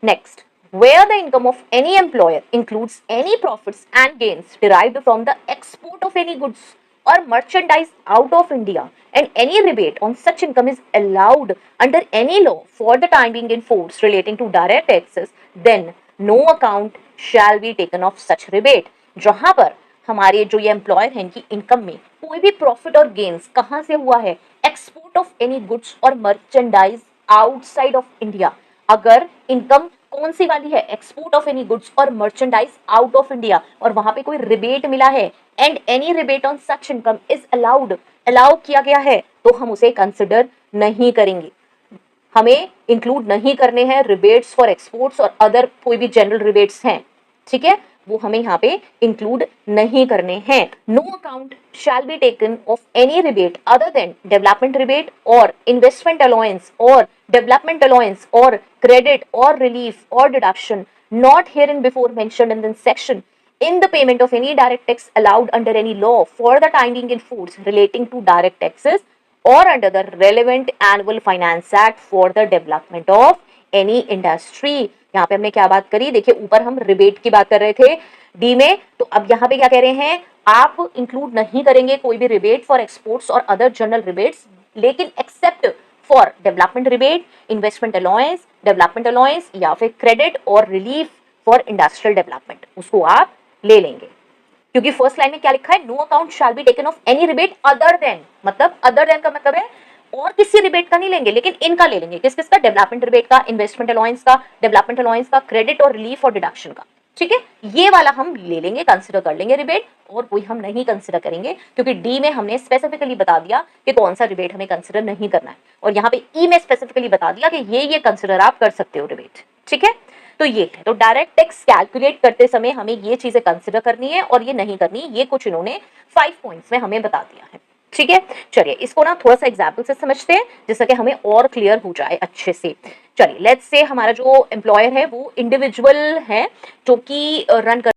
Next, where the income of any employer includes any profits and gains derived from the export of any goods or merchandise out of India, and any rebate on such income is allowed under any law for the time being in force relating to direct taxes, then no account shall be taken of such rebate. जहां पर हमारे जो ये employer हैं इनकी income में कोई भी प्रॉफिट और गेन्स कहां से हुआ है, एक्सपोर्ट ऑफ एनी गुड्स और मर्चेंडाइज आउटसाइड ऑफ इंडिया, अगर इनकम कौन सी वाली है, एक्सपोर्ट ऑफ एनी गुड्स और मर्चेंडाइज आउट ऑफ इंडिया, और वहां पे कोई रिबेट मिला है and any rebate on such income is allowed, allow किया गया है, तो हम उसे कंसिडर नहीं करेंगे, हमें इंक्लूड नहीं करने हैं रिबेट्स फॉर एक्सपोर्ट्स और अदर कोई भी जनरल रिबेट्स हैं, ठीक है, वो हमें यहाँ पे इंक्लूड नहीं करने हैं. No account shall be taken of any rebate other than development rebate और इन्वेस्टमेंट अलाउंस और डेवलपमेंट अलाउंस और क्रेडिट और रिलीफ और deduction not hereinbefore mentioned in this section in the payment of any direct tax allowed under any law for the time being in force relating to direct taxes or under the relevant annual finance act for the development of any industry. यहाँ पे हमने क्या बात करी, देखिए ऊपर हम rebate की बात कर रहे थे डी में, तो अब यहाँ पे क्या कह रहे हैं, आप इंक्लूड नहीं करेंगे कोई भी रिबेट फॉर एक्सपोर्ट्स और अदर जनरल रिबेट्स, लेकिन except for development rebate, investment allowance, development allowance या फिर क्रेडिट और रिलीफ फॉर इंडस्ट्रियल डेवलपमेंट, उसको आप ले लेंगे. क्योंकि फर्स्ट लाइन में क्या लिखा है, no account shall be taken of any rebate other than, मतलब अदर देन का मतलब है और किसी रिबेट का नहीं लेंगे, लेकिन इनका ले लेंगे. किस किस का, डेवलपमेंट रिबेट का, इन्वेस्टमेंट अलाउंस का, डेवलपमेंट अलाउंस का, क्रेडिट और रिलीफ और डिडक्शन का, ठीक है, ये वाला हम ले लेंगे, कंसिडर कर लेंगे रिबेट, और कोई हम नहीं कंसिडर करेंगे क्योंकि डी में हमने स्पेसिफिकली बता दिया कि कौन सा रिबेट हमें कंसिडर नहीं करना है, और यहाँ पे ई में स्पेसिफिकली बता दिया कि ये कंसिडर आप कर सकते हो रिबेट, ठीक है. तो ये है, तो डायरेक्ट टैक्स कैलकुलेट करते समय हमें ये चीजें कंसिडर करनी है और ये नहीं करनी, ये कुछ इन्होंने 5 पॉइंट्स में हमें बता दिया है, ठीक है. चलिए इसको ना थोड़ा सा एग्जाम्पल से समझते हैं जिससे कि हमें और क्लियर हो जाए अच्छे से. चलिए लेट्स से हमारा जो एम्प्लॉयर है वो इंडिविजुअल है जो कि रन कर